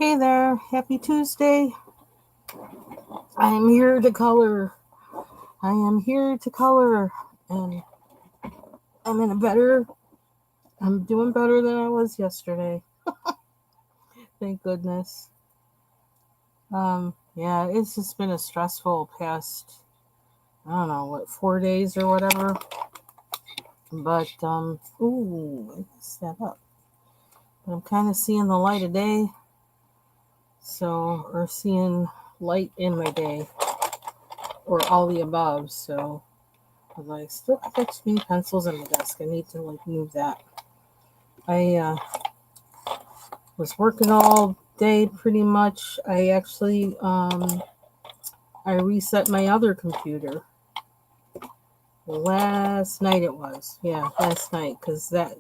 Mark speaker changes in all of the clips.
Speaker 1: Hey there, happy Tuesday. I am here to color. I am here to color. And I'm in a better, I'm doing better than I was yesterday. Thank goodness. Yeah, it's just been a stressful past, I don't know, 4 days or whatever. But, I messed that up. But I'm kind of seeing the light of day. Or seeing light in my day. Or all the above. So, I still got too many pencils on my desk. I need to move that. I was working all day pretty much. I reset my other computer last night. It was last night because that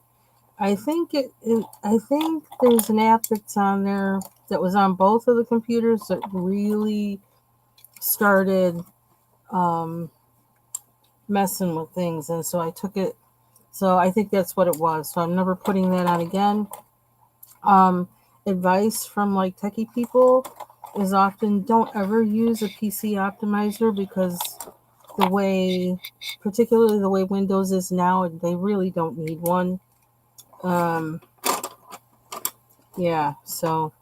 Speaker 1: I think there's an app that's on there that was on both of the computers that really started um, messing with things, and so I took it. So I think that's what it was. So I'm never putting that on again. Um, Advice from techie people is often don't ever use a PC optimizer because the way, particularly the way Windows is now, they really don't need one. Um, yeah, so,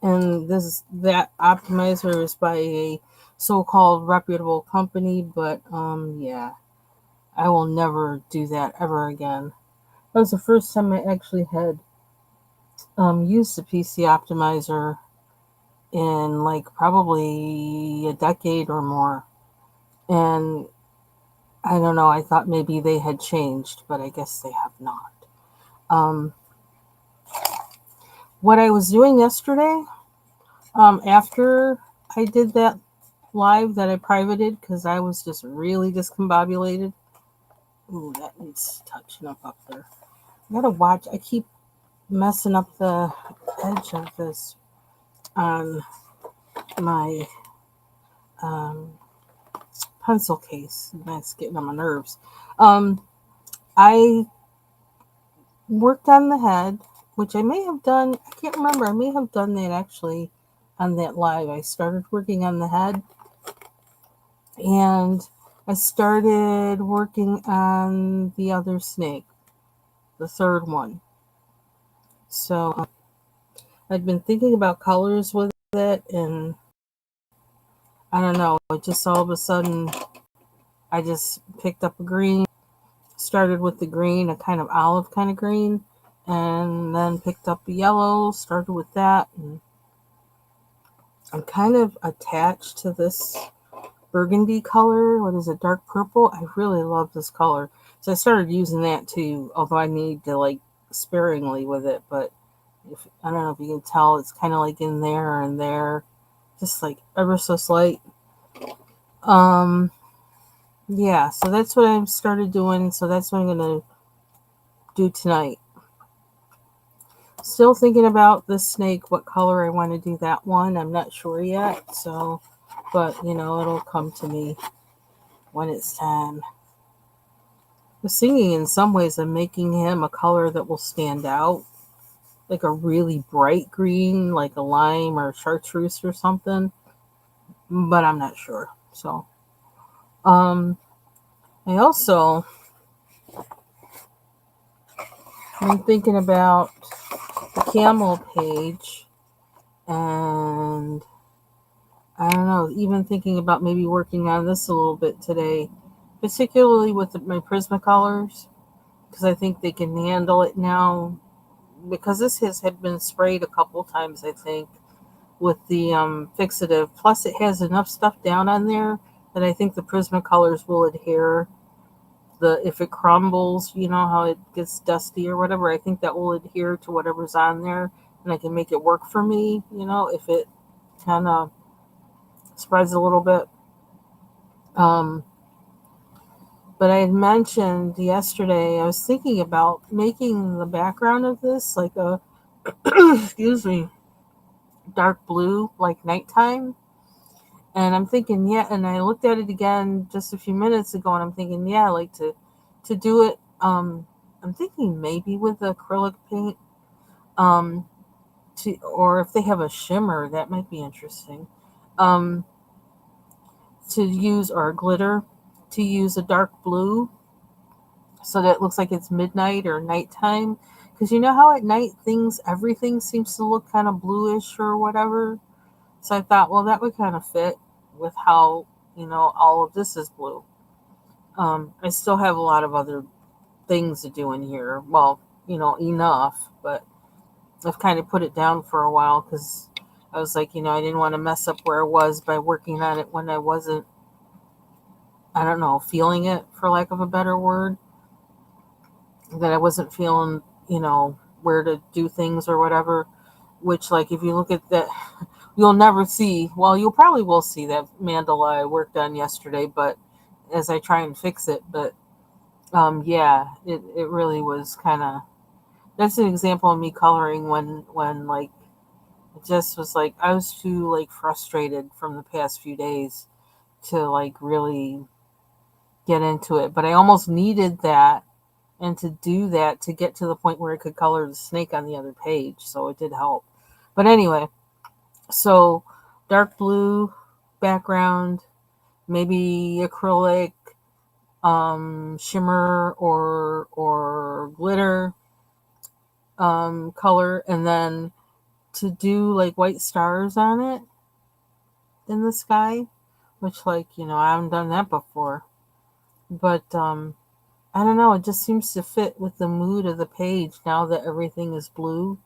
Speaker 1: and that optimizer is by a so-called reputable company, but yeah, I will never do that ever again. That was the first time I actually had used the PC optimizer in probably a decade or more. And I don't know, I thought maybe they had changed, but I guess they have not. Um, what I was doing yesterday, after I did that live that I privated because I was just really discombobulated. Ooh, that needs touching up there. I gotta watch. I keep messing up the edge of this on my um, pencil case. That's getting on my nerves. Um, I worked on the head, which I may have done. I can't remember. I may have done that actually on that live. I started working on the head and I started working on the other snake, the third one. So I'd been thinking about colors with it, and I don't know. It just all of a sudden, I just picked up a green, started with the green, a kind of olive kind of green, and then picked up a yellow, started with that, and I'm kind of attached to this burgundy color. What is it? Dark purple. I really love this color. So I started using that too, although I need to sparingly with it. But I don't know if you can tell, it's kind of in there and there, just ever so slight. Um, yeah, so that's what I started doing. So that's what I'm going to do tonight. Still thinking about this snake, what color I want to do that one. I'm not sure yet. So, but it'll come to me when it's time. The singing, in some ways, I'm making him a color that will stand out, like a really bright green, like a lime or chartreuse or something. But I'm not sure. So, um, I also am thinking about the camel page, and I don't know, even thinking about maybe working on this a little bit today, particularly with my Prismacolors, because I think they can handle it now. Because this had been sprayed a couple times, I think, with the fixative. Plus, it has enough stuff down on there that I think the Prismacolors will adhere. If it crumbles, you know how it gets dusty or whatever. I think that will adhere to whatever's on there, and I can make it work for me. If it kind of spreads a little bit. Um, but I had mentioned yesterday I was thinking about making the background of this like a excuse me, dark blue, like nighttime. And I'm thinking, yeah, and I looked at it again just a few minutes ago, and I'm thinking, yeah, like to do it. I'm thinking maybe with acrylic paint, um, or if they have a shimmer, that might be interesting. Um, to use, or a glitter, to use a dark blue so that it looks like it's midnight or nighttime. Because you know how at night everything seems to look kind of bluish or whatever. So I thought, well, that would kind of fit with how, all of this is blue. I still have a lot of other things to do in here. Well, enough, but I've kind of put it down for a while because I was like, I didn't want to mess up where I was by working on it when I wasn't, I don't know, feeling it, for lack of a better word. That I wasn't feeling, where to do things or whatever. Which, like, if you look at that, you'll never see, well, you'll probably will see that mandala I worked on yesterday, but as I try and fix it. But yeah, it really was kind of, that's an example of me coloring when like, it just was like, I was too, like, frustrated from the past few days to, like, really get into it. But I almost needed that, and to do that, to get to the point where I could color the snake on the other page. So it did help. But anyway, so dark blue background, maybe acrylic, shimmer or glitter color, and then to do like white stars on it in the sky, which, like, I haven't done that before. But I don't know, it just seems to fit with the mood of the page now that everything is blue.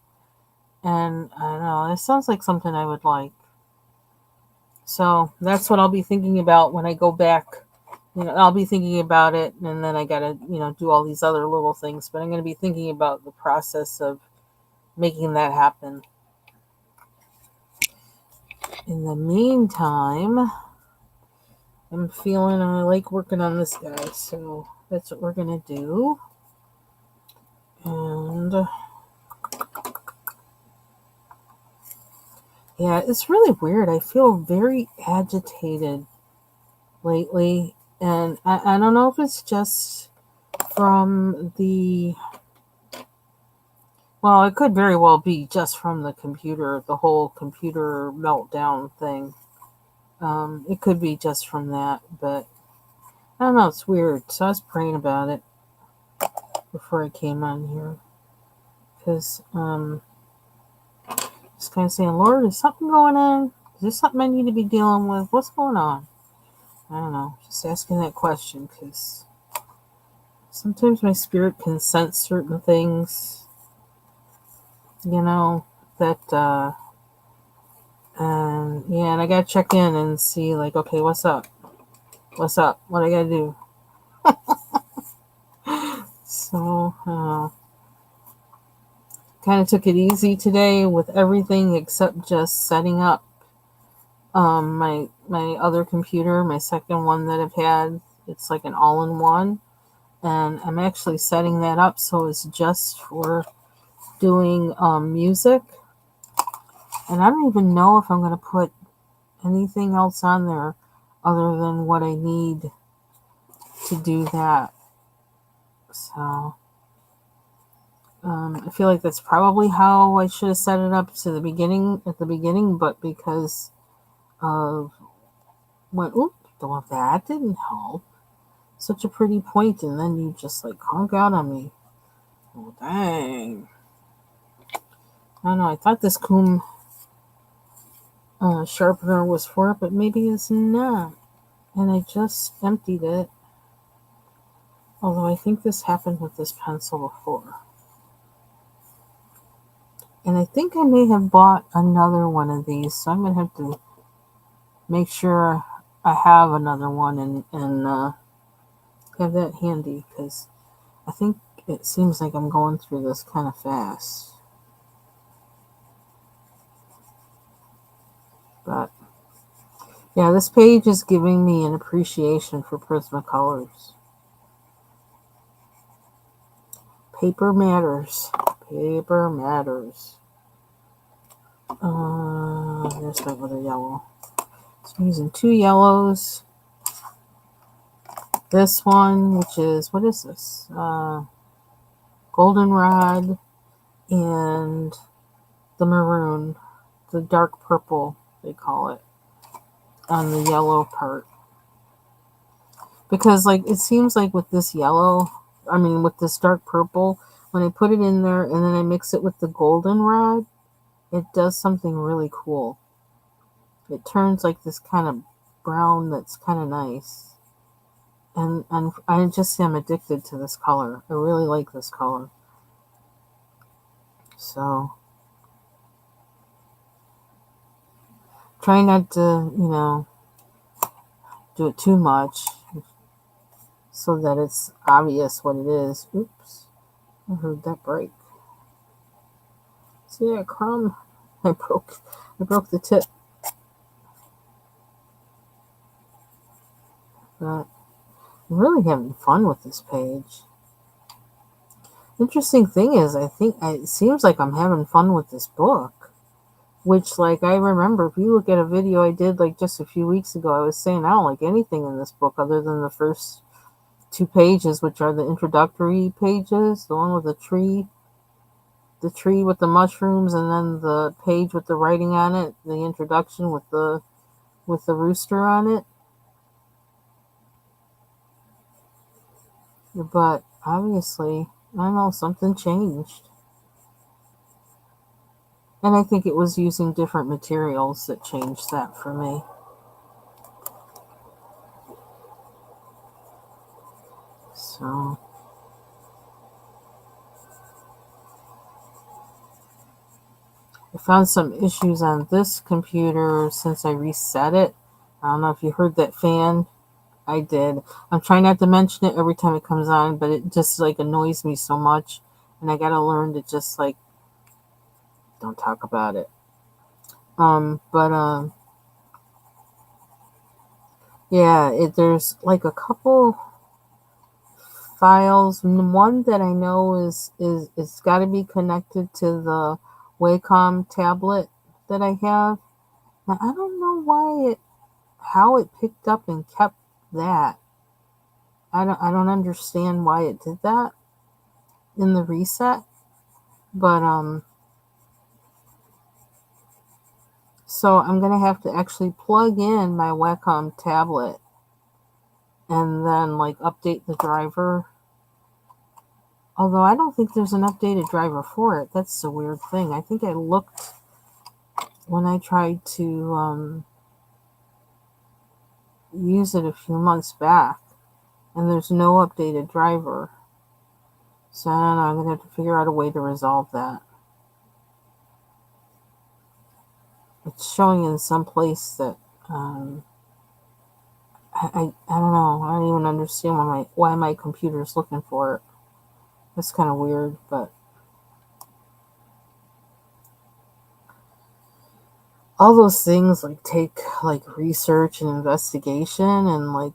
Speaker 1: And I don't know, it sounds like something I would like. So that's what I'll be thinking about when I go back. I'll be thinking about it, and then I gotta, do all these other little things. But I'm going to be thinking about the process of making that happen. In the meantime, I'm feeling I like working on this guy, so that's what we're going to do. And yeah, it's really weird. I feel very agitated lately, and I don't know if it's just from well, it could very well be just from the whole computer meltdown thing. It could be just from that, but I don't know, it's weird. So I was praying about it before I came on here, because just kind of saying, Lord, is something going on? Is there something I need to be dealing with? What's going on? I don't know, just asking that question, because sometimes my spirit can sense certain things, that, and yeah, and I gotta check in and see, like, okay, what's up? What's up? What I gotta do? So, kind of took it easy today with everything except just setting up my other computer, my second one that I've had. It's like an all-in-one, and I'm actually setting that up so it's just for doing music. And I don't even know if I'm going to put anything else on there other than what I need to do that. So I feel like that's probably how I should have set it up at the beginning, but because of well, that didn't help. Such a pretty point, and then you just like honk out on me. Oh, dang. I don't know, I thought this comb sharpener was for it, but maybe it's not. And I just emptied it. Although I think this happened with this pencil before. And I think I may have bought another one of these, so I'm going to have to make sure I have another one and have that handy, because I think it seems like I'm going through this kind of fast. But yeah, this page is giving me an appreciation for Prismacolors. Paper matters. Paper matters. There's my other yellow. So I'm using 2 yellows. This one, which is, what is this? Goldenrod and the maroon, the dark purple, they call it, on the yellow part. Because, like, it seems like with this yellow, I mean, with this dark purple, when I put it in there and then I mix it with the goldenrod, it does something really cool. It turns like this kind of brown that's kind of nice. And I just am addicted to this color. I really like this color. So, try not to, do it too much so that it's obvious what it is. Oops, I heard that break. See that crumb? I broke the tip. But I'm really having fun with this page. Interesting thing is, I think it seems like I'm having fun with this book. Which, like, I remember, if you look at a video I did, like, just a few weeks ago, I was saying I don't like anything in this book other than the first 2 pages, which are the introductory pages, the one with the tree with the mushrooms, and then the page with the writing on it, the introduction with the rooster on it. But obviously, I don't know, something changed. And I think it was using different materials that changed that for me. So, I found some issues on this computer since I reset it. I don't know if you heard that fan. I did. I'm trying not to mention it every time it comes on, but it just like annoys me so much. And I gotta learn to just like don't talk about it. But yeah, there's like a couple files. One that I know is it's got to be connected to the Wacom tablet that I have. Now I don't know how it picked up and kept that. I don't understand why it did that in the reset. But so I'm gonna have to actually plug in my Wacom tablet and then like update the driver. Although I don't think there's an updated driver for it. That's a weird thing. I think I looked when I tried to use it a few months back, and there's no updated driver. So I don't know. I'm gonna have to figure out a way to resolve that. It's showing in some place that I don't know. I don't even understand why my computer's looking for it. That's kind of weird, but all those things like take like research and investigation, and like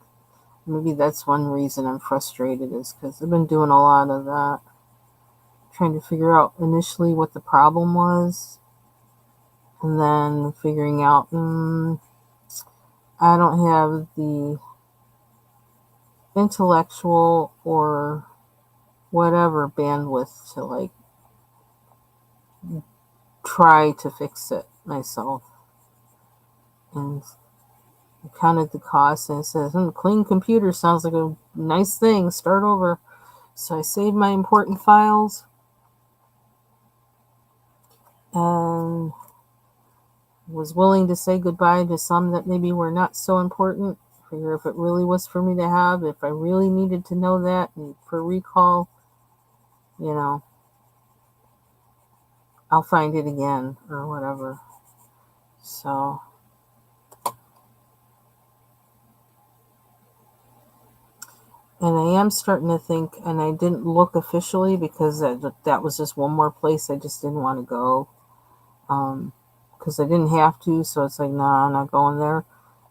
Speaker 1: maybe that's one reason I'm frustrated is because I've been doing a lot of that, trying to figure out initially what the problem was, and then figuring out I don't have the intellectual or whatever bandwidth to like try to fix it myself. And I counted the cost and it says, clean computer sounds like a nice thing. Start over. So I saved my important files and was willing to say goodbye to some that maybe were not so important. Figure if it really was for me to have, if I really needed to know that, and for recall, I'll find it again or whatever. So, and I am starting to think, and I didn't look officially because that was just one more place I just didn't want to go. Because I didn't have to, so it's like, nah, I'm not going there.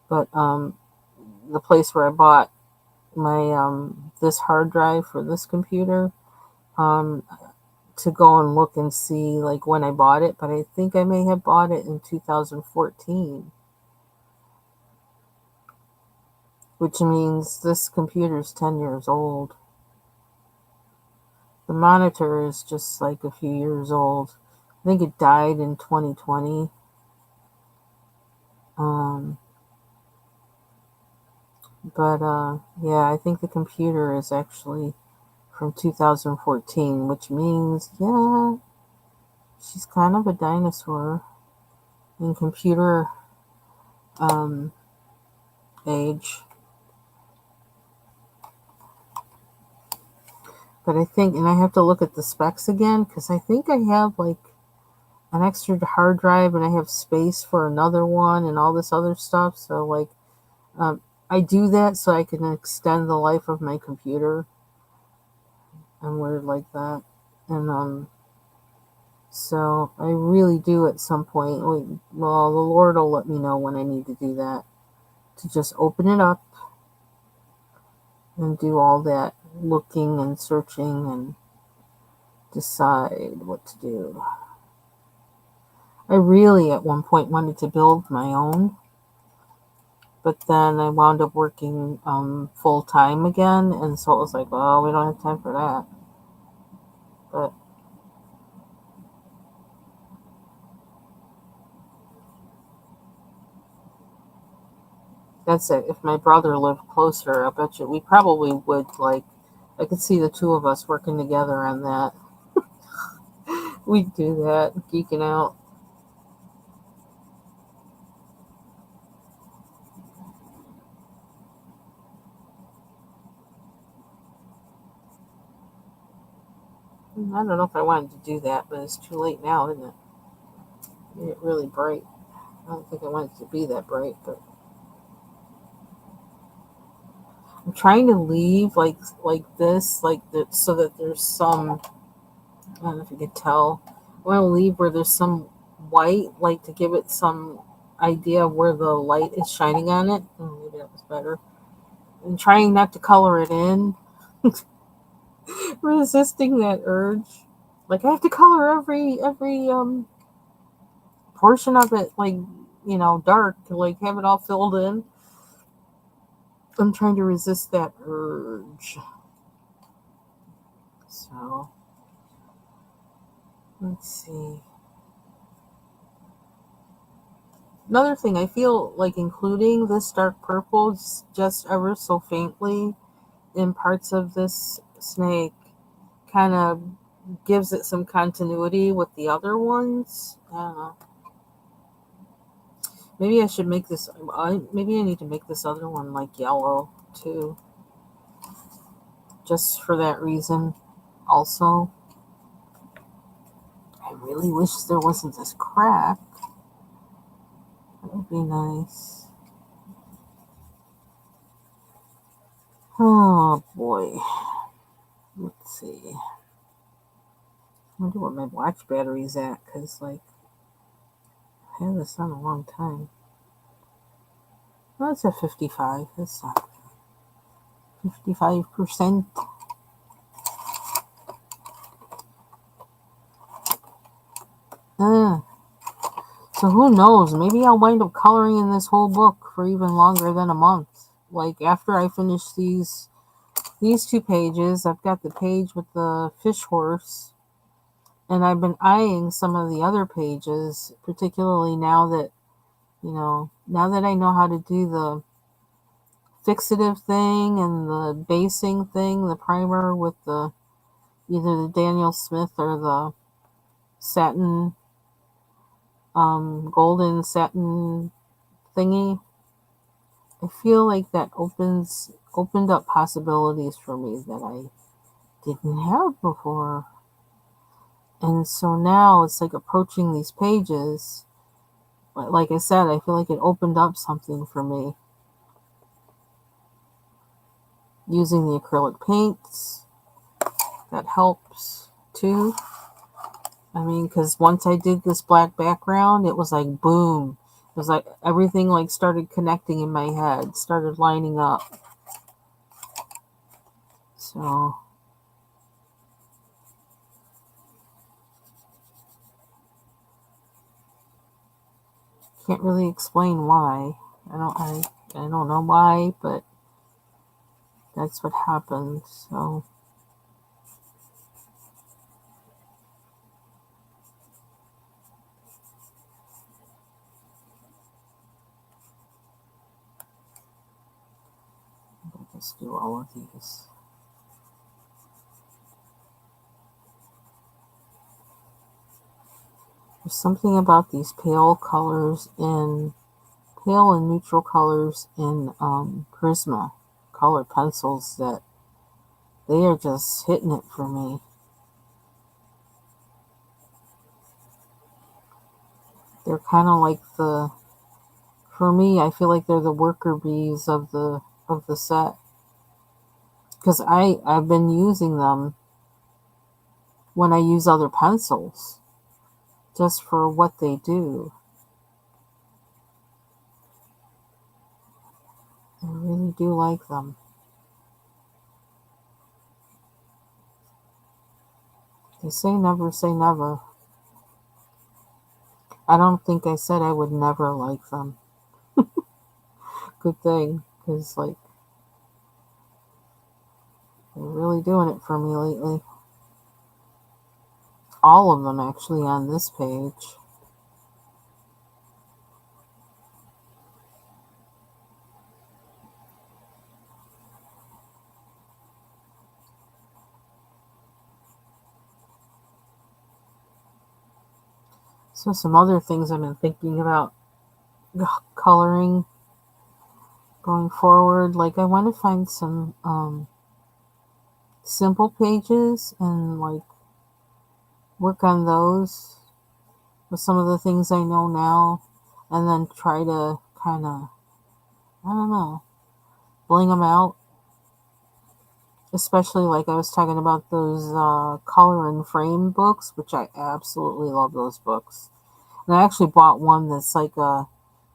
Speaker 1: But the place where I bought my this hard drive for this computer, to go and look and see like when I bought it, but I think I may have bought it in 2014, which means this computer is 10 years old. The monitor is just like a few years old. I think it died in 2020. Um, but yeah, I think the computer is actually from 2014, which means, yeah, she's kind of a dinosaur in computer um, age. But I think, and I have to look at the specs again, because I think I have like an extra hard drive and I have space for another one and all this other stuff. So, like, um, I do that so I can extend the life of my computer. I'm weird like that. And so I really do at some point. Well, the Lord will let me know when I need to do that. To just open it up and do all that looking and searching and decide what to do. I really at one point wanted to build my own, but then I wound up working full time again, and so it was like, oh, we don't have time for that. But that's it. If my brother lived closer, I bet you we probably would, like, I could see the two of us working together on that. We'd do that, geeking out. I don't know if I wanted to do that, but it's too late now, isn't it? It made it really bright. I don't think I want it to be that bright, but I'm trying to leave like this, like that, so that there's some. I don't know if you could tell. I want to leave where there's some white, like to give it some idea of where the light is shining on it. Oh, maybe that was better. And trying not to color it in, resisting that urge. Like I have to color every portion of it, like dark, like have it all filled in. I'm trying to resist that urge. So let's see. Another thing, I feel like including this dark purple just ever so faintly in parts of this snake kind of gives it some continuity with the other ones. I don't know. Maybe I should make this. Maybe I need to make this other one like yellow too, just for that reason. Also, I really wish there wasn't this crack. That would be nice. Oh boy. Let's see. I wonder what my watch battery's at, because, like, I had this on a long time. Well, it's at 55. That's not 55%. Uh, so who knows? Maybe I'll wind up coloring in this whole book for even longer than a month. Like, after I finish these two pages, I've got the page with the fish horse, and I've been eyeing some of the other pages, particularly now that I know how to do the fixative thing and the basing thing, the primer with the either the Daniel Smith or the satin, golden satin thingy. I feel like that opened up possibilities for me that I didn't have before. And so now it's like approaching these pages. Like I said, I feel like it opened up something for me. Using the acrylic paints, that helps too. I mean, because once I did this black background, it was like boom. It was like everything like started connecting in my head, started lining up. So can't really explain why. I don't know why, but that's what happened. Let's do all of these. There's something about these pale and neutral colors in Prisma color pencils that they are just hitting it for me. They're kind of like for me, I feel like they're the worker bees of the set. Because I've been using them when I use other pencils, just for what they do. I really do like them. They say never say never. I don't think I said I would never like them. Good thing, because like they're really doing it for me lately. All of them actually on this page. So some other things I've been thinking about coloring going forward. Like I want to find some simple pages and like work on those with some of the things I know now, and then try to kind of, I don't know, bling them out. Especially like I was talking about those color and frame books, which I absolutely love those books. And I actually bought one that's like I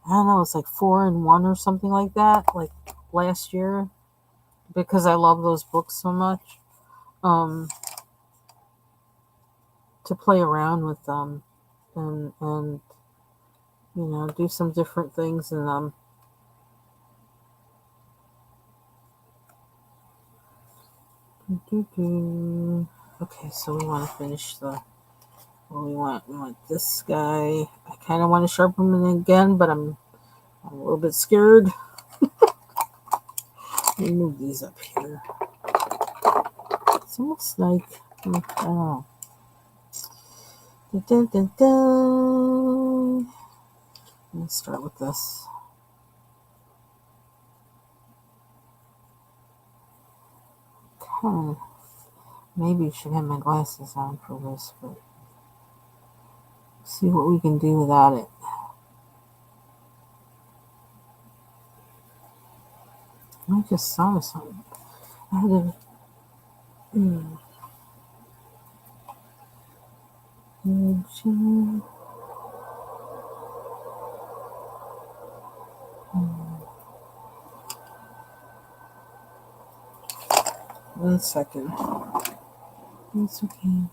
Speaker 1: don't know, it's like 4-in-1 or something like that, like last year, because I love those books so much. Um, to play around with them and do some different things in them. Okay, so we want to finish we want this guy. I kind of want to sharpen him again, but I'm a little bit scared. Let me move these up here. It's almost like, I don't know. Dun, dun, dun. Let's start with this. Okay. Maybe I should have my glasses on for this, but see what we can do without it. I just saw something. I had to. One second. It's okay.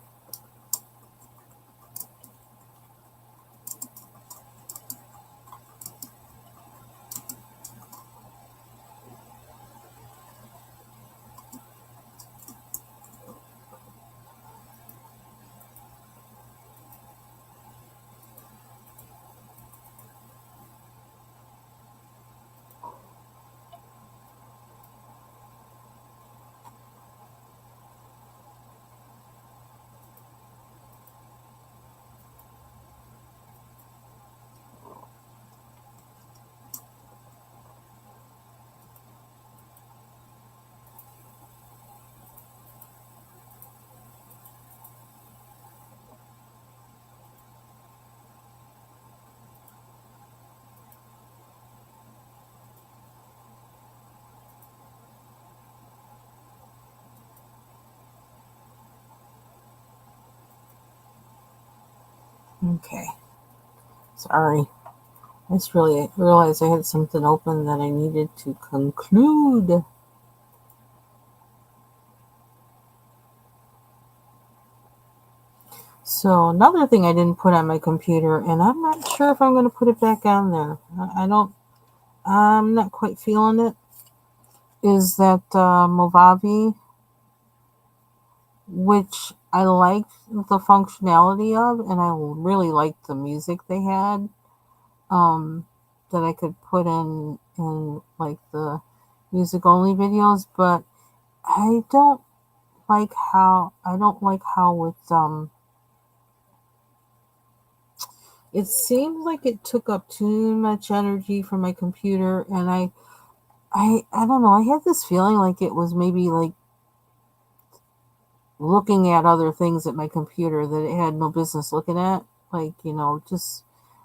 Speaker 1: Okay. Sorry. I just really realized I had something open that I needed to conclude. So another thing I didn't put on my computer, and I'm not sure if I'm going to put it back on there. I'm not quite feeling it. Is that Movavi, which I liked the functionality of, and I really liked the music they had. That I could put in like the music only videos, but I don't I don't like how it seemed like it took up too much energy from my computer, and I don't know, I had this feeling like it was maybe like looking at other things at my computer that it had no business looking at. Like, just,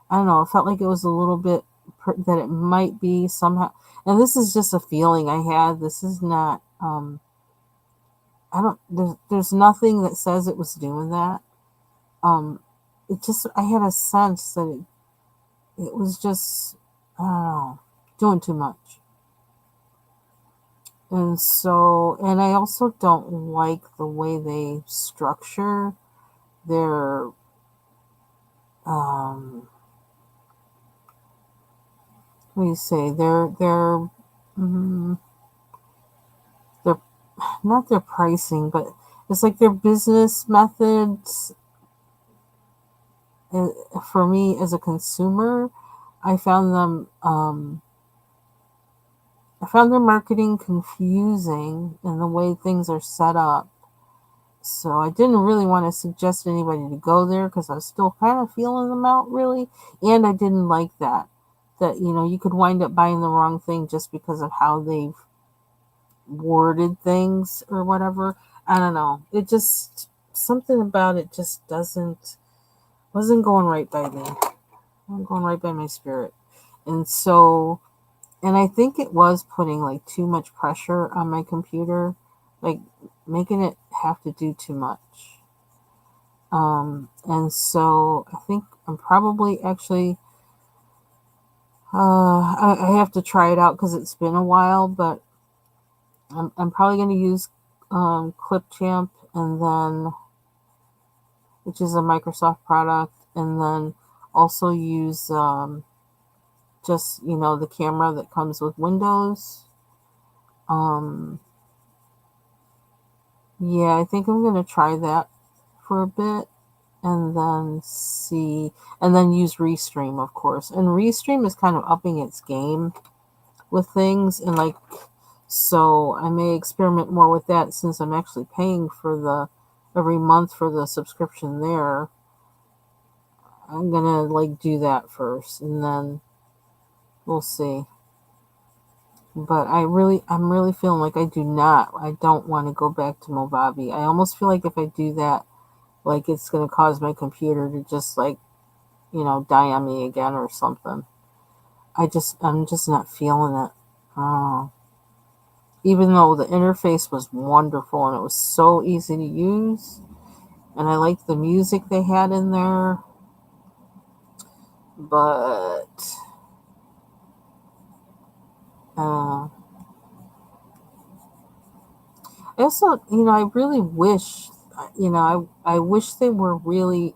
Speaker 1: I don't know, it felt like it was a little bit, that it might be somehow. And this is just a feeling I had. This is not, I don't, there's nothing that says it was doing that. Um, I had a sense that it was just, I don't know, doing too much. And so, and I also don't like the way they structure their, um, what do you say? Mm, their not their pricing, but it's like their business methods. uh, For me as a consumer, I found them. I found their marketing confusing in the way things are set up. So I didn't really want to suggest anybody to go there because I was still kind of feeling them out, really, and I didn't like that. That you could wind up buying the wrong thing just because of how they've worded things or whatever. I don't know. It just something about it just doesn't wasn't going right by me. Wasn't going right by my spirit. And so and I think it was putting like too much pressure on my computer, like making it have to do too much. And so I think I'm probably actually I have to try it out because it's been a while, but I'm probably going to use Clipchamp, and then which is a Microsoft product, and then also use just the camera that comes with Windows. Um, yeah, I think I'm gonna try that for a bit, and then see, and then use Restream, of course. And Restream is kind of upping its game with things, and like, so I may experiment more with that since I'm actually paying for the every month for the subscription there. I'm gonna like do that first, and then we'll see. But I'm really feeling like I don't want to go back to Movavi. I almost feel like if I do that, like it's gonna cause my computer to just like die on me again or something. I'm just not feeling it. Oh. Even though the interface was wonderful and it was so easy to use, and I liked the music they had in there, but uh, I also, I really wish, I wish they were really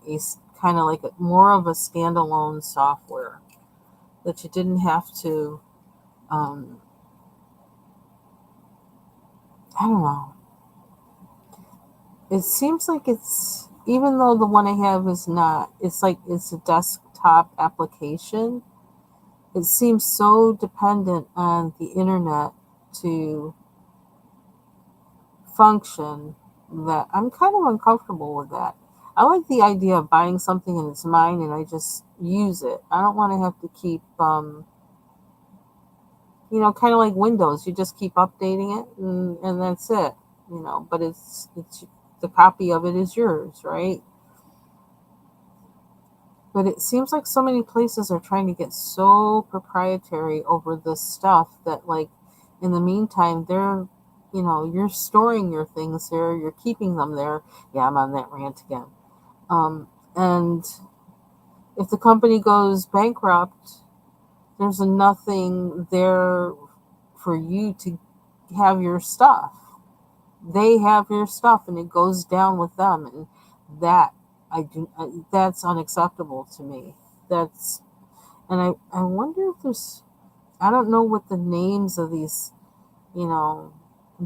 Speaker 1: kind of like more of a standalone software that you didn't have to, um, I don't know. It seems like even though the one I have is not, it's like it's a desktop application. It seems so dependent on the internet to function that I'm kind of uncomfortable with that. I like the idea of buying something and it's mine and I just use it. I don't want to have to keep, kind of like Windows. You just keep updating it and that's it, but it's the copy of it is yours, right? But it seems like so many places are trying to get so proprietary over this stuff that, like, in the meantime, you're storing your things there, you're keeping them there. Yeah, I'm on that rant again. And if the company goes bankrupt, there's nothing there for you to have your stuff. They have your stuff, and it goes down with them, and that that's unacceptable to me. That's And I wonder if I don't know what the names of these, you know,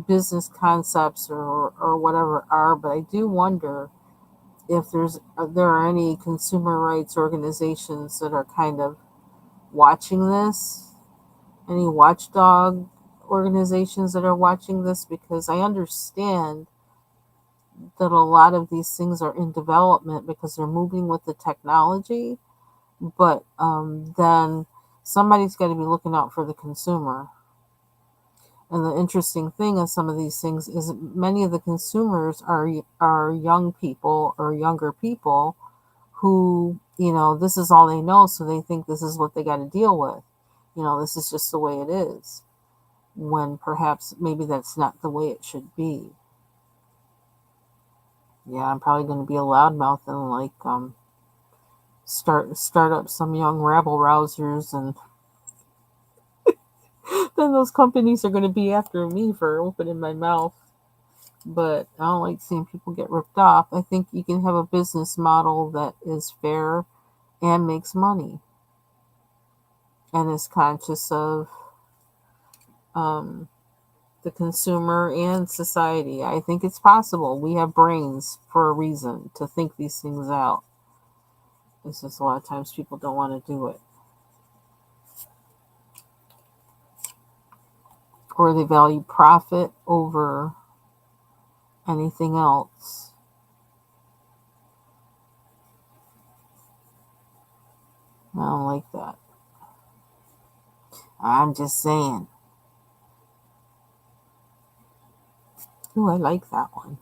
Speaker 1: business concepts or whatever are, but I do wonder if there are any consumer rights organizations that are kind of watching this, any watchdog organizations that are watching this, because I understand that a lot of these things are in development because they're moving with the technology, but then somebody's got to be looking out for the consumer. And the interesting thing of some of these things is many of the consumers are young people or younger people who, this is all they know, so they think this is what they got to deal with. This is just the way it is, when perhaps maybe that's not the way it should be. Yeah, I'm probably going to be a loudmouth and start up some young rabble rousers, and then those companies are going to be after me for opening my mouth. But I don't like seeing people get ripped off. I think you can have a business model that is fair and makes money and is conscious of um, the consumer and society. I think it's possible. We have brains for a reason to think these things out. It's just a lot of times people don't want to do it. Or they value profit over anything else. I don't like that. I'm just saying. Ooh, I like that one.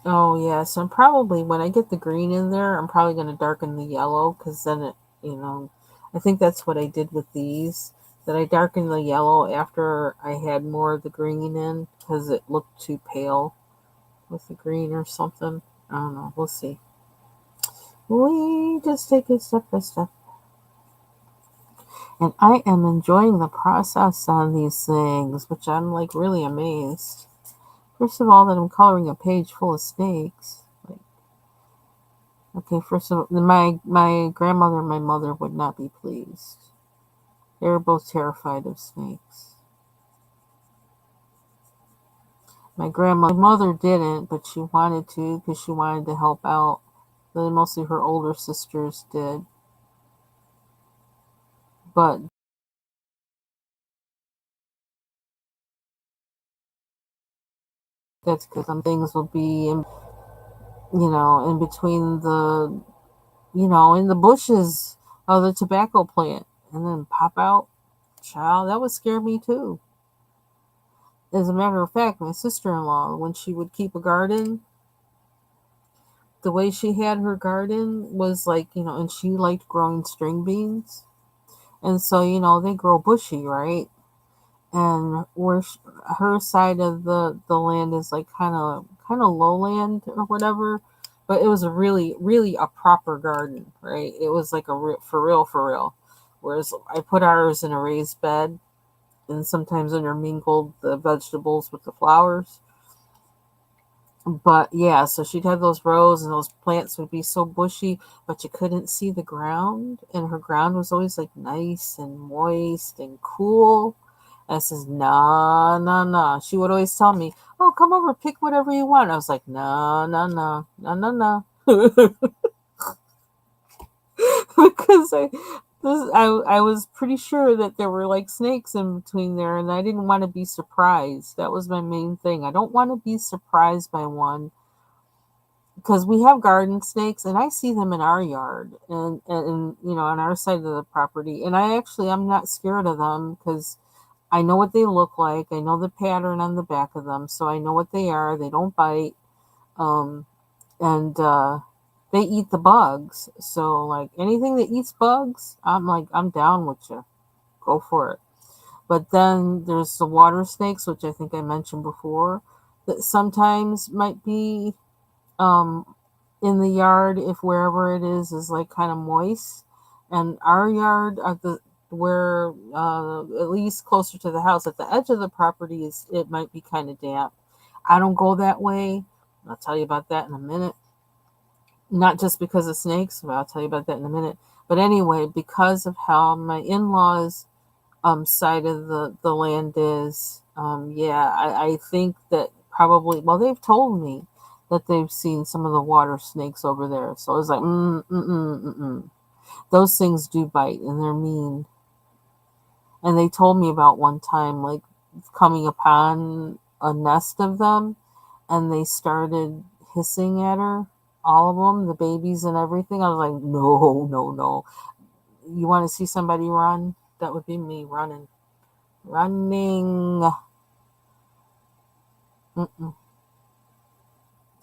Speaker 1: Oh, yeah. So I'm probably, when I get the green in there, I'm probably going to darken the yellow, because then I think that's what I did with these. That I darkened the yellow after I had more of the green in, because it looked too pale with the green or something. I don't know. We'll see. We just take it step by step. And I am enjoying the process on these things, which I'm like really amazed. First of all, that I'm coloring a page full of snakes. Like, okay, first of all, my grandmother and my mother would not be pleased. They were both terrified of snakes. My mother didn't, but she wanted to, because she wanted to help out. But mostly her older sisters did. But that's because some things will be in between in the bushes of the tobacco plant, and then pop out. Child, that would scare me too. As a matter of fact, my sister-in-law, when she would keep a garden, the way she had her garden was like, and she liked growing string beans. And so, they grow bushy, right? And her side of the land is like kind of lowland or whatever, but it was a really a proper garden, right? It was like for real. Whereas I put ours in a raised bed and sometimes intermingled the vegetables with the flowers. But yeah, so she'd have those rows, and those plants would be so bushy, but you couldn't see the ground, and her ground was always like nice and moist and cool. And I says, nah, nah, nah. She would always tell me, oh, come over, pick whatever you want. I was like, nah, nah, nah, nah, nah, nah. Because I was pretty sure that there were like snakes in between there, and I didn't want to be surprised. That was my main thing. I don't want to be surprised by one, because we have garden snakes, and I see them in our yard, and on our side of the property, and I'm not scared of them, because I know what they look like. I know the pattern on the back of them, so I know what they are. They don't bite, and they eat the bugs. So like anything that eats bugs, I'm down with you. Go for it. But then there's the water snakes, which I think I mentioned before, that sometimes might be um, in the yard, if wherever it is like kind of moist. And our yard, at the where at least closer to the house, at the edge of the property, it might be kind of damp. I don't go that way. I'll tell you about that in a minute. Not just because of snakes, but I'll tell you about that in a minute. But anyway, because of how my in-laws side of the land is, yeah, I think that probably, well, they've told me that they've seen some of the water snakes over there. So I was like, mm, mm, mm, mm, mm. Those things do bite and they're mean. And they told me about one time, like coming upon a nest of them, and they started hissing at her, all of them, the babies and everything. I was like, no, no, no. You want to see somebody run? That would be me running. Running. Mm-mm.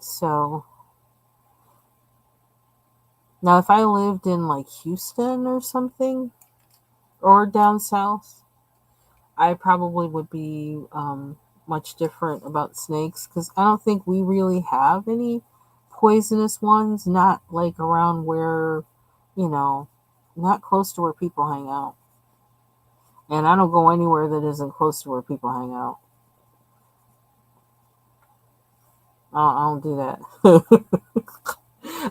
Speaker 1: So, now if I lived in like Houston or something, or down south, I probably would be much different about snakes because I don't think we really have any poisonous ones, not like around where, you know, not close to where people hang out. And I don't go anywhere that isn't close to where people hang out. I don't do that.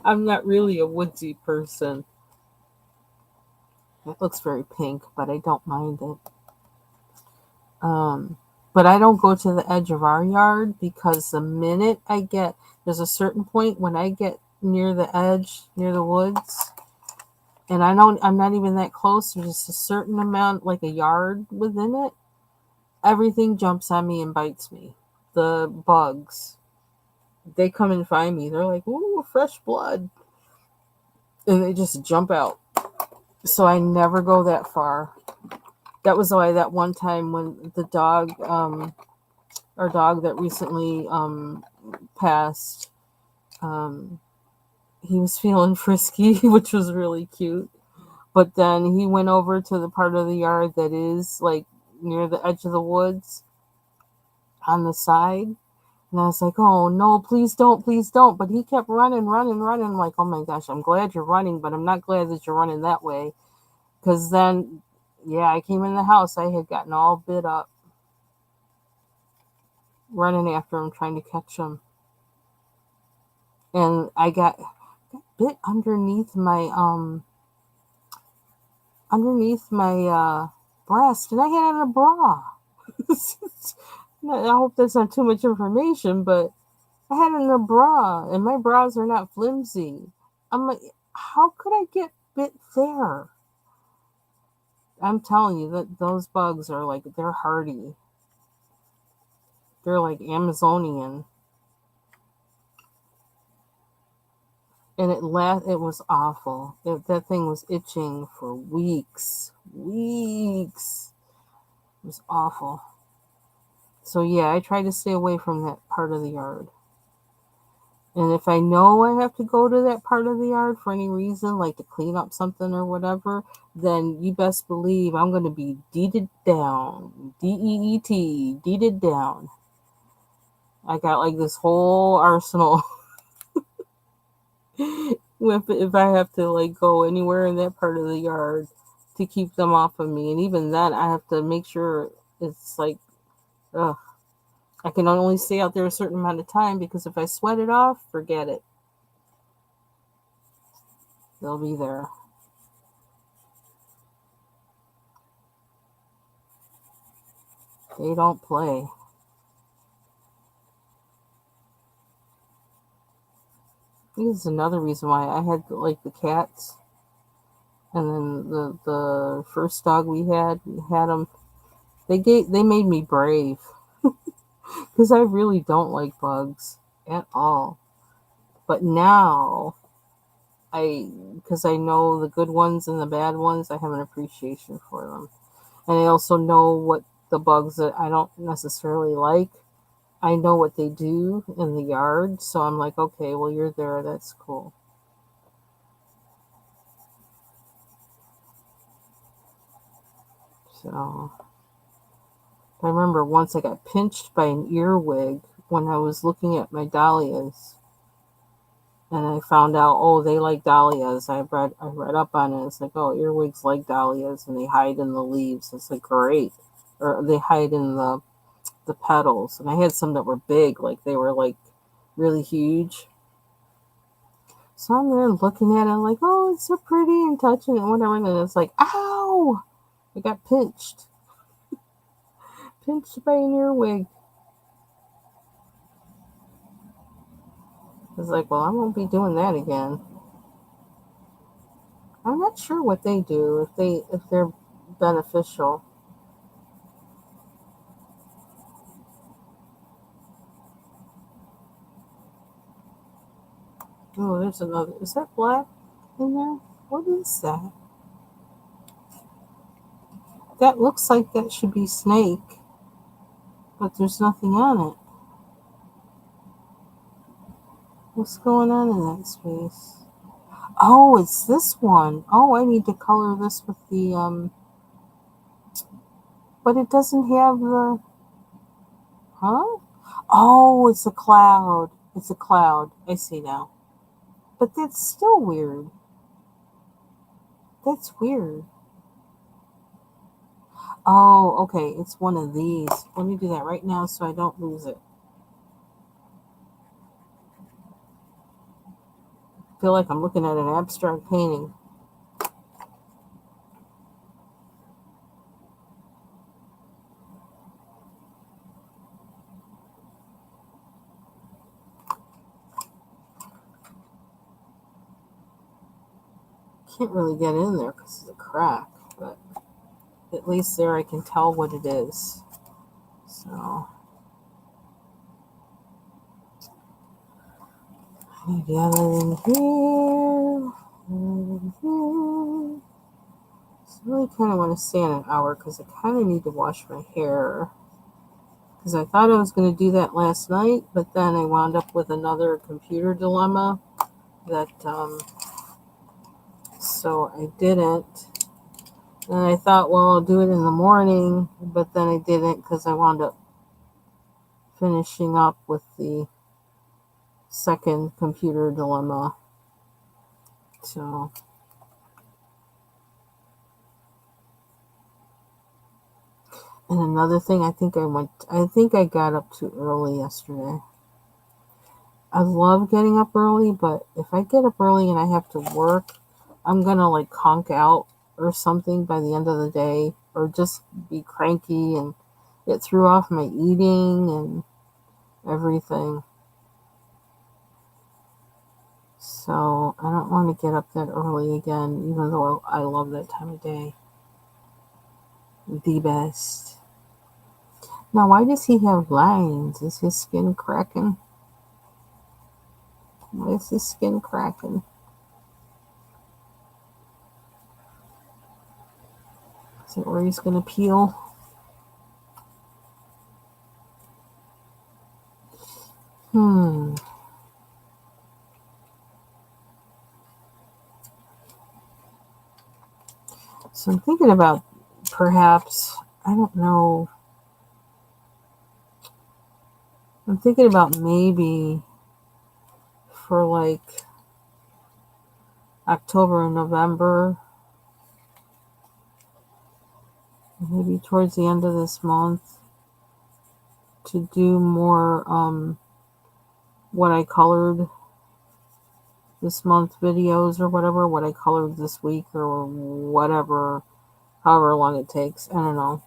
Speaker 1: I'm not really a woodsy person. It looks very pink, but I don't mind it. Um, but I don't go to the edge of our yard because the minute there's a certain point when I get near the edge, near the woods, and I'm not even that close, there's just a certain amount, like a yard within it, everything jumps on me and bites me. The bugs, they come and find me. They're like, ooh, fresh blood. And they just jump out. So I never go that far. That was why that one time when the dog, our dog that recently passed, um, he was feeling frisky, which was really cute. But then he went over to the part of the yard that is like near the edge of the woods on the side. And I was like, oh no, please don't, please don't. But he kept running, running, running. I'm like, oh my gosh, I'm glad you're running, but I'm not glad that you're running that way. Because then, yeah, I came in the house. I had gotten all bit up running after him, trying to catch him. And I got bit underneath my breast, and I had on a bra. I hope that's not too much information, but I had on a bra, and my bras are not flimsy. I'm like, how could I get bit there? I'm telling you that those bugs are like, they're hardy. They're like Amazonian. And it was awful. That thing was itching for weeks. Weeks. It was awful. So yeah, I try to stay away from that part of the yard. And if I know I have to go to that part of the yard for any reason, like to clean up something or whatever, then you best believe I'm going to be deeded down. DEET, deeded down. I got like this whole arsenal. If I have to like go anywhere in that part of the yard to keep them off of me. And even then, I have to make sure it's like, ugh. I can only stay out there a certain amount of time because if I sweat it off, forget it. They'll be there. They don't play. This is another reason why I had like the cats, and then the first dog we had them. They made me brave because I really don't like bugs at all. But now because I know the good ones and the bad ones, I have an appreciation for them. And I also know what the bugs that I don't necessarily like, I know what they do in the yard. So I'm like, okay, well, you're there. That's cool. So I remember once I got pinched by an earwig when I was looking at my dahlias. And I found out, oh, they like dahlias. I read up on it. It's like, oh, earwigs like dahlias, and they hide in the leaves. It's like great, or they hide in the petals. And I had some that were big, like they were like really huge. So I'm there looking at it, like, oh, it's so pretty, and touching it, whatever. And then it's like, ow! I got pinched by an earwig. I was like, well, I won't be doing that again. I'm not not sure what they do, if they're beneficial. Oh, there's another. Is that black in there? What is that? That looks like that should be snake, but there's nothing on it. What's going on in that space? Oh, it's this one. Oh, I need to color this with the but it doesn't have the, huh? Oh, it's a cloud. It's a cloud. I see now. But that's still weird. That's weird. Oh, okay. It's one of these. Let me do that right now so I don't lose it. I feel like I'm looking at an abstract painting. Can't really get in there because it's a crack, but at least there I can tell what it is. So, maybe other than here. So I really kind of want to stay in an hour because I kind of need to wash my hair. Because I thought I was going to do that last night, but then I wound up with another computer dilemma that, so I didn't. And I thought, well, I'll do it in the morning, but then I didn't because I wound up finishing up with the second computer dilemma. So, and another thing, I think I got up too early yesterday. I love getting up early, but if I get up early and I have to work, I'm gonna like conk out or something by the end of the day, or just be cranky, and it threw off my eating and everything. So I don't want to get up that early again, even though I love that time of day. The best. Now, why does he have lines? Is his skin cracking? Why is his skin cracking? Is it where he's going to peel? Hmm. So I'm thinking about perhaps, I don't know, I'm thinking about maybe for like October and November, maybe towards the end of this month, to do more what I colored this month videos or whatever, what I colored this week or whatever, however long it takes. I don't know.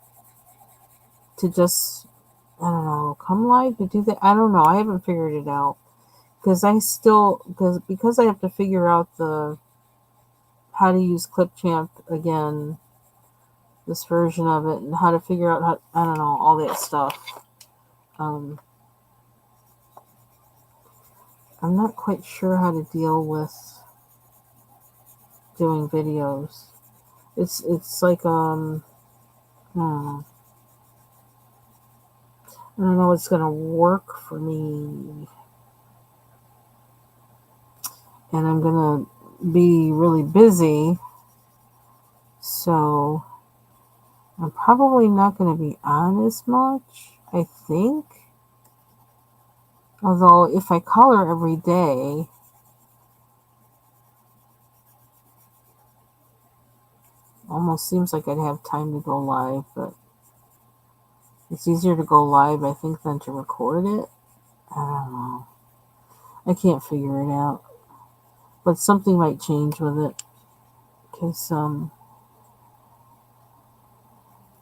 Speaker 1: To just, I don't know, come live to do that. I don't know. I haven't figured it out because because I have to figure out the how to use Clipchamp again, this version of it, and how to figure out how, I don't know, all that stuff. Um, I'm not quite sure how to deal with doing videos. It's like I don't know. I don't know what's gonna work for me, and I'm gonna be really busy, so I'm probably not gonna be on as much, I think. Although if I color every day, almost seems like I'd have time to go live, but it's easier to go live, I think, than to record it. I don't know. I can't figure it out. But something might change with it. Because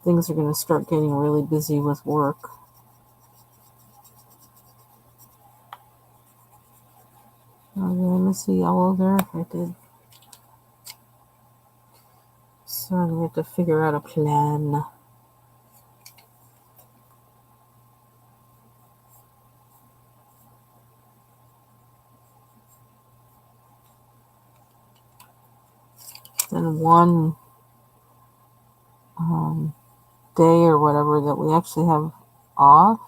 Speaker 1: things are going to start getting really busy with work. Oh, did I miss a yellow there? I did. So we have to figure out a plan. Then one day or whatever that we actually have off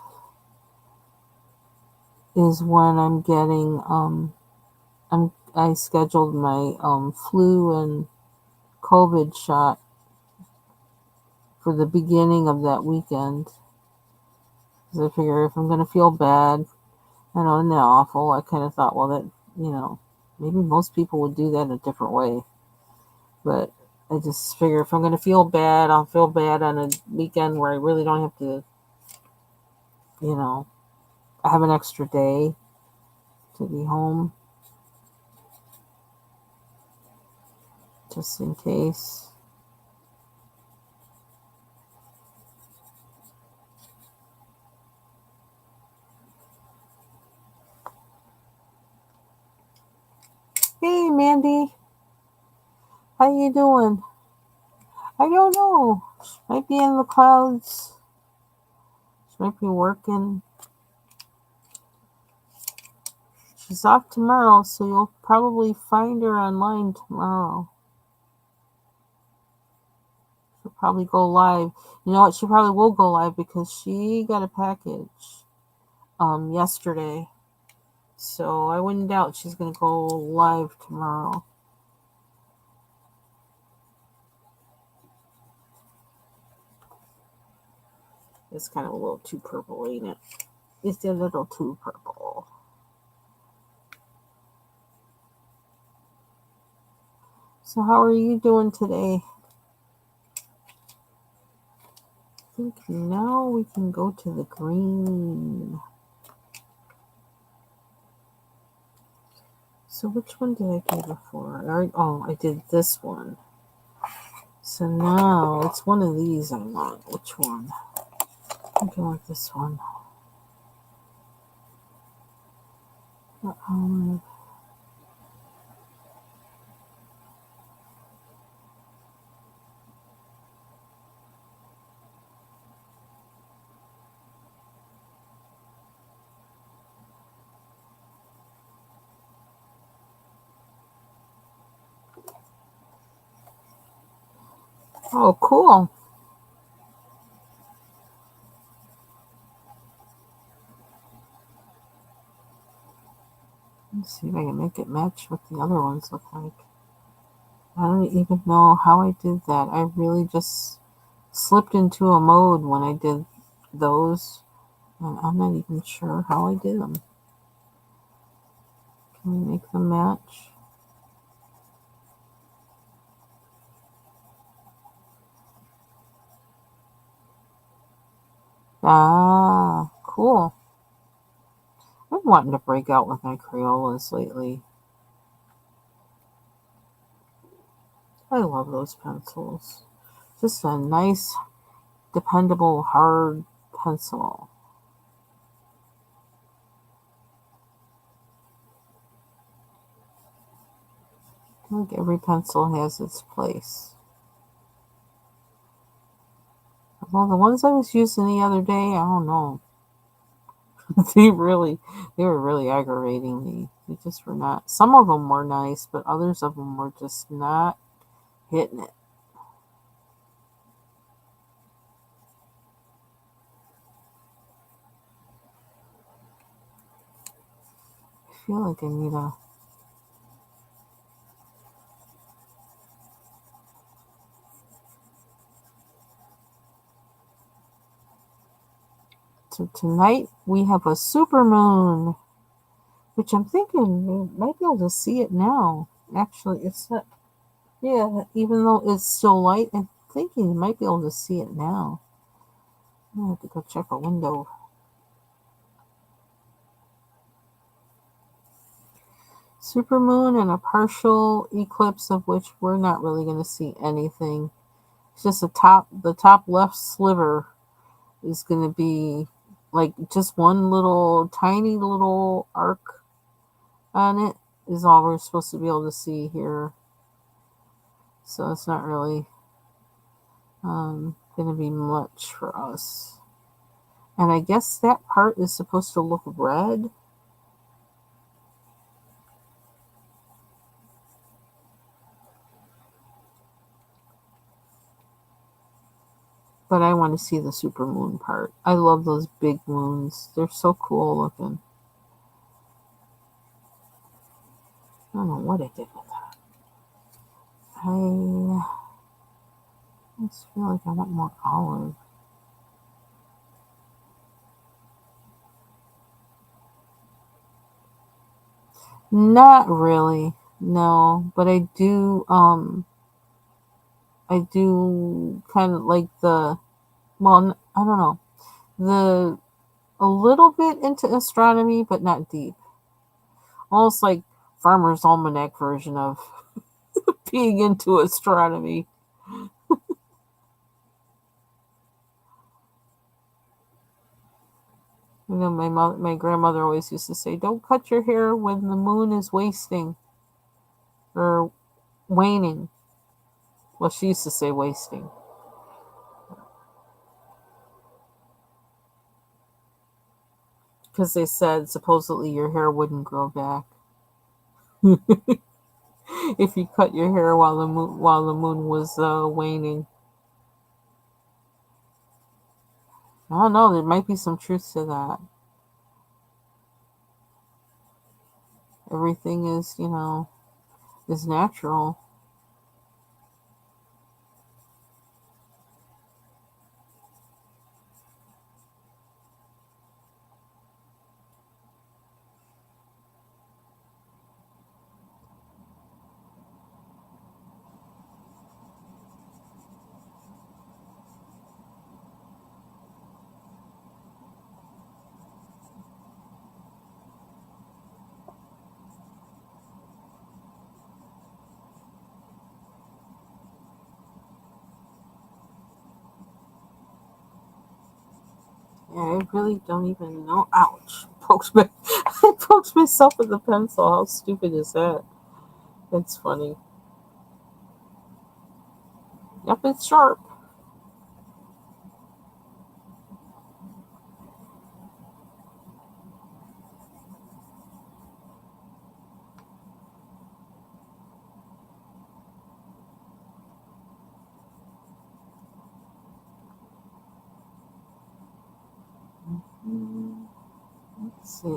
Speaker 1: is when I'm getting I scheduled my flu and COVID shot for the beginning of that weekend. Because I figure if I'm gonna feel bad, I know, isn't that awful? I kind of thought, well, that maybe most people would do that a different way, but I just figure if I'm gonna feel bad, I'll feel bad on a weekend where I really don't have to, have an extra day to be home, just in case. Hey, Mandy, how you doing? I don't know. She might be in the clouds. She might be working. She's off tomorrow, so you'll probably find her online tomorrow. She'll probably go live. You know what? She probably will go live because she got a package yesterday. So I wouldn't doubt she's going to go live tomorrow. It's kind of a little too purple, ain't it? It's a little too purple. So how are you doing today? I think now we can go to the green. So which one did I do before? I did this one. So now it's one of these I want. Which one? I'm going with this one. Oh, cool. Let's see if I can make it match what the other ones look like. I don't even know how I did that. I really just slipped into a mode when I did those, and I'm not even sure how I did them. Can we make them match? Ah, cool. I've been wanting to break out with my Crayolas lately. I love those pencils. Just a nice, dependable, hard pencil. I think every pencil has its place. Well, the ones I was using the other day, I don't know. they were really aggravating me. They just were not. Some of them were nice, but others of them were just not hitting it. I feel like I need a. So tonight we have a super moon, which I'm thinking we might be able to see it now. Actually, it's not. Yeah, even though it's still light, I'm thinking you might be able to see it now. I have to go check a window. Supermoon and a partial eclipse of which we're not really going to see anything. It's just the top left sliver is going to be like just one little tiny little arc on it is all we're supposed to be able to see here. So it's not really gonna be much for us. And I guess that part is supposed to look red. But I want to see the super moon part. I love those big moons. They're so cool looking. I don't know what I did with that. I just feel like I want more olive. Not really, no. But I do kind of like the, well, I don't know, the a little bit into astronomy, but not deep. Almost like Farmer's Almanac version of being into astronomy. You know, my grandmother always used to say, "Don't cut your hair when the moon is wasting or waning." Well, she used to say wasting because they said supposedly your hair wouldn't grow back if you cut your hair while the moon was waning. I don't know. There might be some truth to that. Everything is natural. Yeah, I really don't even know. Ouch! I poked myself with the pencil. How stupid is that? It's funny. Yep, it's sharp. Hmm, let's see.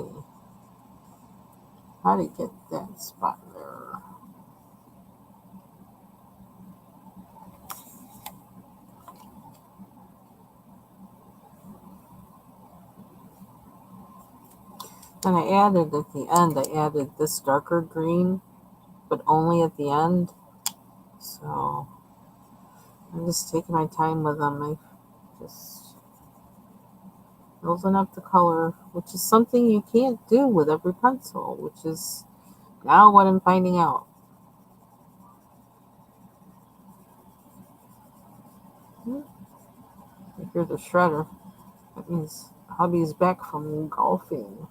Speaker 1: How to get that spot there? And I added at the end. I added this darker green, but only at the end. So I'm just taking my time with them. I just building up the color, which is something you can't do with every pencil, which is now what I'm finding out. Hmm, I hear the shredder. That means hubby's back from golfing.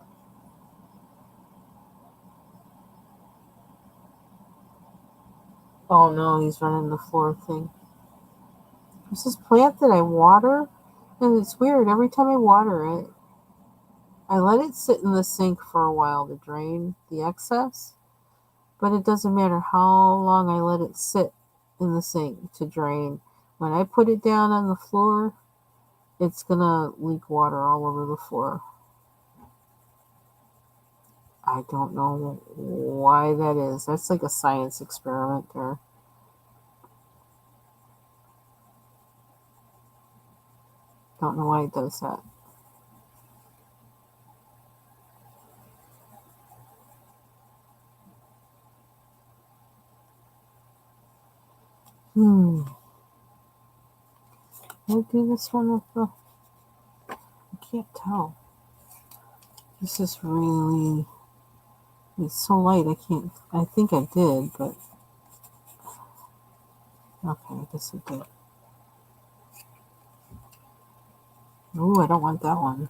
Speaker 1: Oh no, he's running the floor thing. There's this plant that I water, and it's weird. Every time I water it, I let it sit in the sink for a while to drain the excess, but it doesn't matter how long I let it sit in the sink to drain. When I put it down on the floor, it's gonna leak water all over the floor. I don't know why that is. That's like a science experiment there. Don't know why it does that. Hmm. Can I do this one with the? I can't tell. This is really. It's so light. I can't. I think I did, but okay. I guess I did. Ooh, I don't want that one.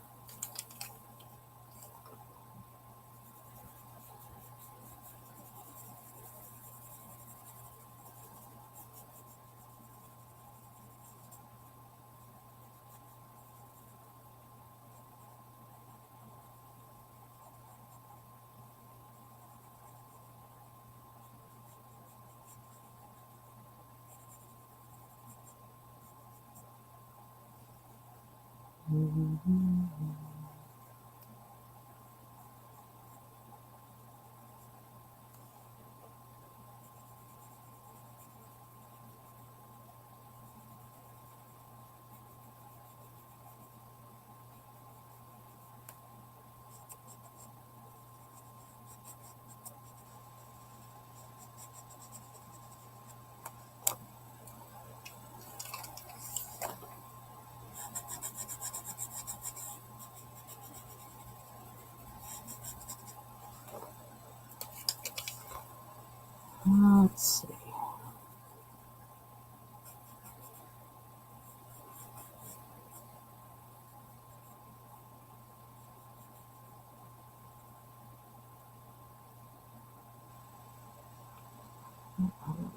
Speaker 1: Let's see.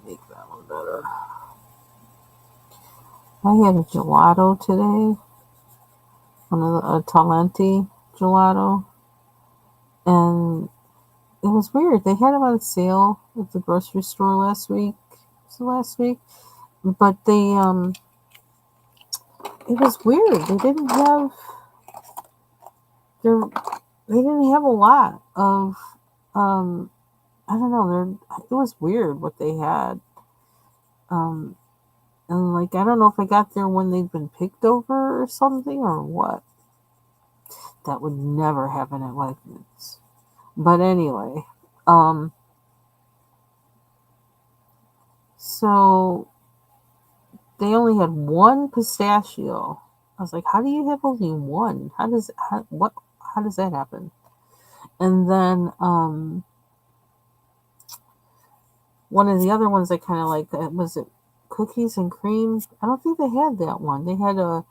Speaker 1: Make that one better. I had a gelato today, one of the Talenti gelato, and it was weird. They had them on sale at the grocery store last week. Was it last week? But it was weird. Their they didn't have a lot of I don't know. It was weird what they had. Um, and like I don't know if I got there when they'd been picked over or something or what. That would never happen at Wegmans. But anyway, um, so they only had one pistachio. I was like, how do you have only one? How does that happen? And then one of the other ones I kind of like, was it cookies and cream? I don't think they had that one. They had a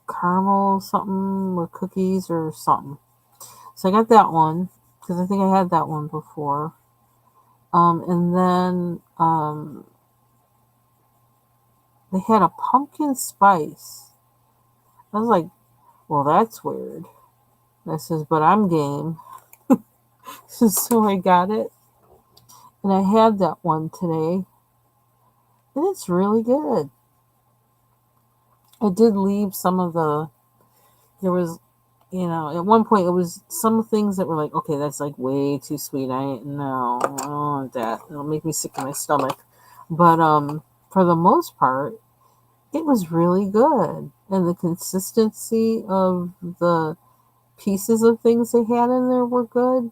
Speaker 1: caramel something with cookies or something. So I got that one because I think I had that one before. And then they had a pumpkin spice. I was like, well, that's weird. I says, but I'm game. So I got it. And I had that one today. And it's really good. I did leave some of there was, at one point it was some things that were like, okay, that's like way too sweet. No, I don't want that. It'll make me sick in my stomach. But for the most part, it was really good. And the consistency of the pieces of things they had in there were good.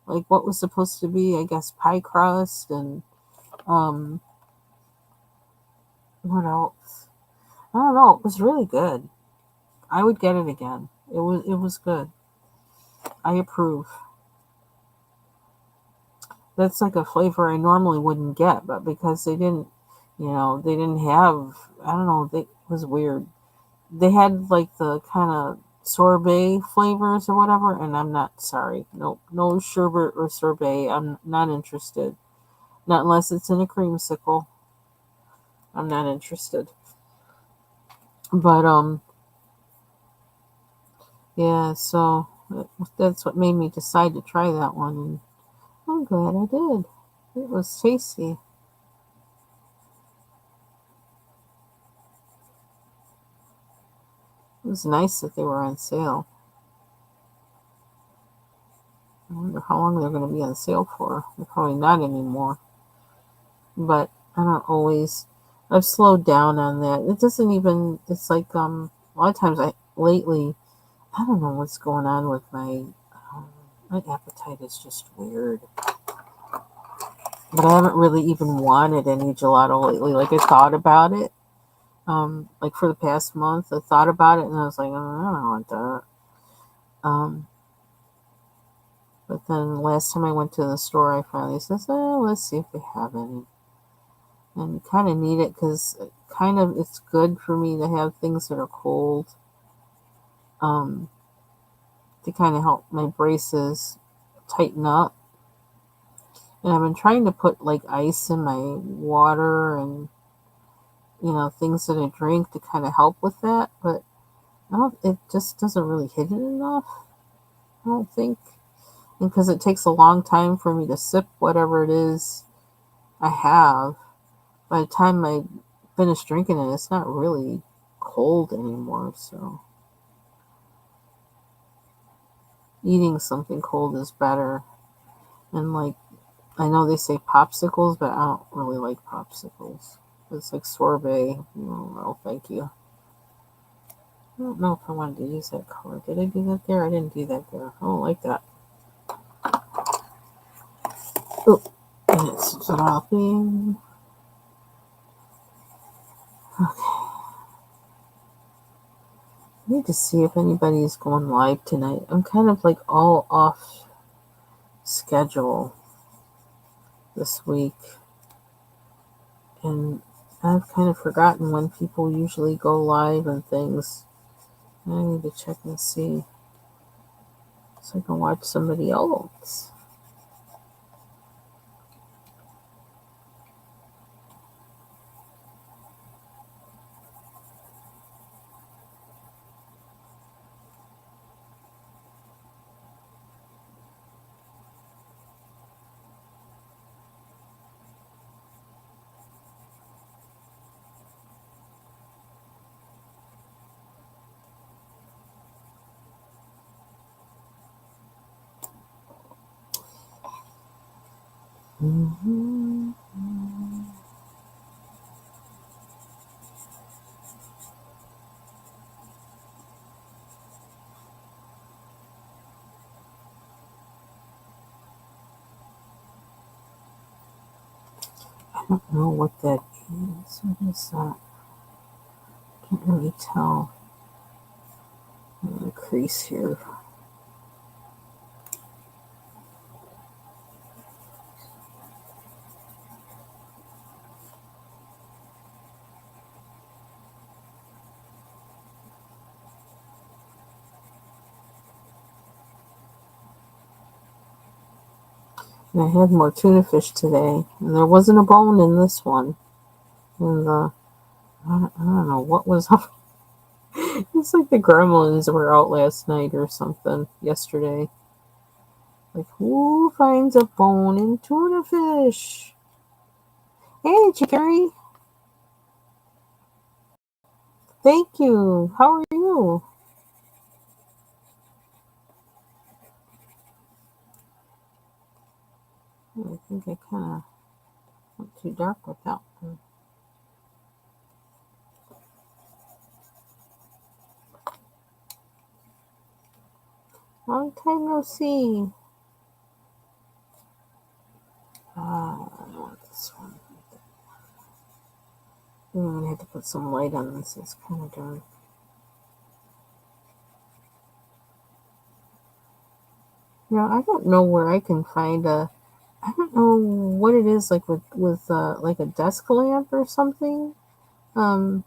Speaker 1: Like what was supposed to be, I guess, pie crust and um, what else? I don't know. It was really good. I would get it again. It was good. I approve. That's like a flavor I normally wouldn't get, but because they didn't have. I don't know. It was weird. They had like the kind of sorbet flavors or whatever, and I'm not sorry. No sherbet or sorbet. I'm not interested. Not unless it's in a creamsicle. I'm not interested. But yeah. So that's what made me decide to try that one, and I'm glad I did. It was tasty. It was nice that they were on sale. I wonder how long they're going to be on sale for. They're probably not anymore. But I don't always. I've slowed down on that. It doesn't even. It's like a lot of times lately. I don't know what's going on with my appetite is just weird. But I haven't really even wanted any gelato lately. Like I thought about it. Like for the past month, I thought about it and I was like, oh, I don't want that. But then last time I went to the store, I finally says, oh, let's see if they have any. And you kind of need it because it's good for me to have things that are cold um, to kind of help my braces tighten up. And I've been trying to put like ice in my water and things that I drink to kind of help with that, but I don't. It just doesn't really hit it enough. I don't think, and because it takes a long time for me to sip whatever it is I have. By the time I finish drinking it, it's not really cold anymore, so eating something cold is better. And like, I know they say popsicles, but I don't really like popsicles. It's like sorbet. No, thank you. I don't know if I wanted to use that color. Did I do that there? I didn't do that there. I don't like that. Oh, and it's dropping. Okay. I need to see if anybody's going live tonight. I'm kind of like all off schedule this week. And I've kind of forgotten when people usually go live and things. I need to check and see so I can watch somebody else. Mm-hmm. I don't know what that is. What is that? Can't really tell. The crease here. And I had more tuna fish today, and there wasn't a bone in this one. And I don't know what was up. It's like the gremlins were out last night or something yesterday. Like, who finds a bone in tuna fish? Hey, Kerby. Thank you. How are you? I think I kind of went too dark with that one. Long time no see. I want this one. I'm gonna have to put some light on this. It's kind of dark. I don't know where I can find a. I don't know what it is like with like a desk lamp or something. Um,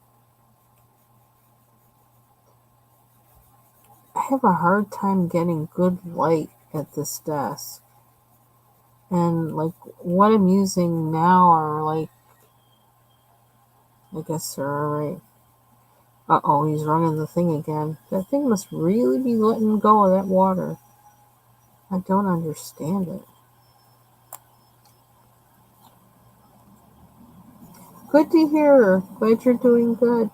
Speaker 1: I have a hard time getting good light at this desk, and like what I'm using now are like, I guess they're alright. Uh-oh, he's running the thing again. That thing must really be letting go of that water. I don't understand it. Good to hear. Glad you're doing good.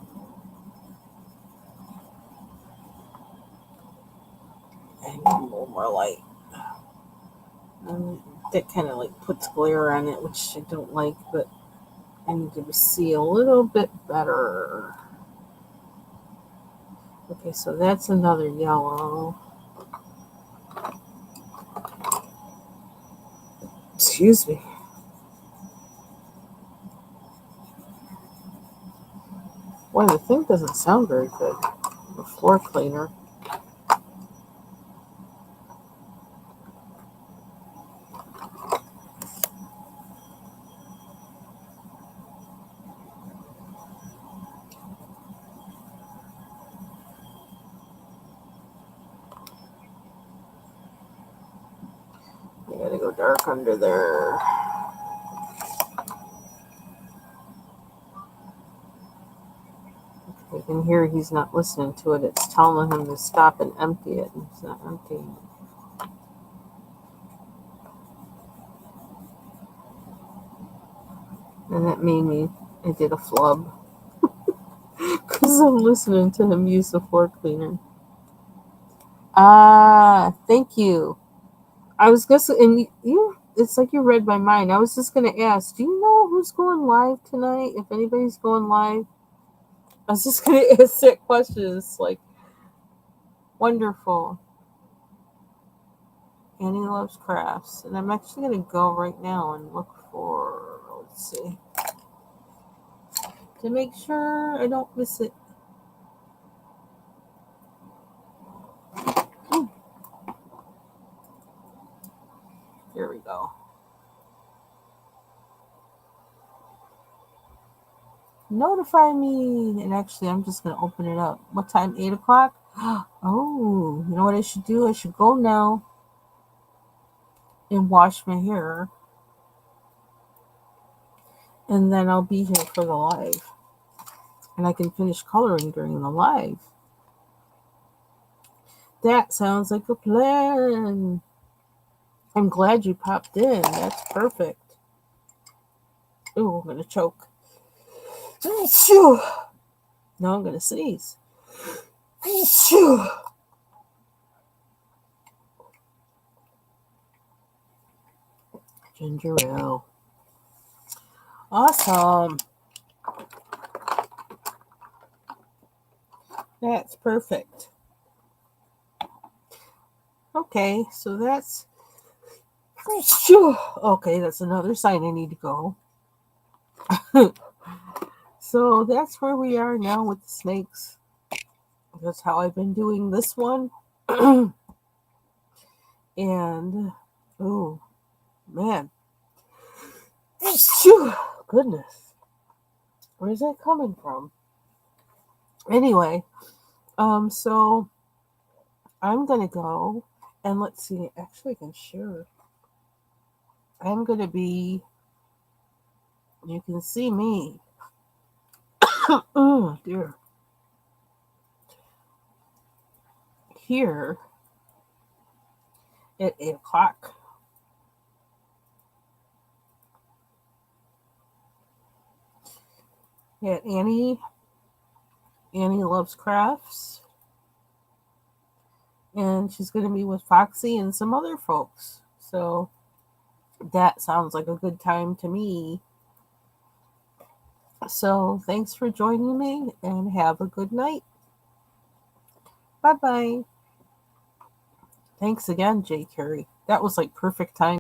Speaker 1: I need a little more light. That kind of like puts glare on it, which I don't like, but I need to see a little bit better. Okay, so that's another yellow. Excuse me. Boy, the thing doesn't sound very good. The floor cleaner. I gotta go dark under there. I can hear he's not listening to it. It's telling him to stop and empty it, and it's not emptying it. And that made me, I did a flub. Because I'm listening to him use the floor cleaner. Ah, thank you. I was going to, and you, it's like you read my mind. I was just going to ask, do you know who's going live tonight? If anybody's going live, I was just going to ask that question. It's like, wonderful. Annie loves crafts. And I'm actually going to go right now and look for, let's see, to make sure I don't miss it. Here we go. Notify me. And actually, I'm just going to open it up. What time? 8 o'clock? Oh, you know what I should do? I should go now and wash my hair. And then I'll be here for the live. And I can finish coloring during the live. That sounds like a plan. I'm glad you popped in. That's perfect. Ooh, I'm going to choke. Now I'm going to sneeze. Ginger ale. Awesome. That's perfect. Okay, so that's... Okay, that's another sign I need to go. So that's where we are now with the snakes. That's how I've been doing this one. And, oh, man. Goodness. Where's that coming from? Anyway, so I'm going to go and let's see. Actually, I can share. I'm going to be, you can see me. Oh, dear. Here at 8 o'clock. At Annie Loves Crafts. And she's going to be with Foxy and some other folks. So that sounds like a good time to me. So thanks for joining me and have a good night. Bye-bye. Thanks again, Jay Kerby. That was like perfect time.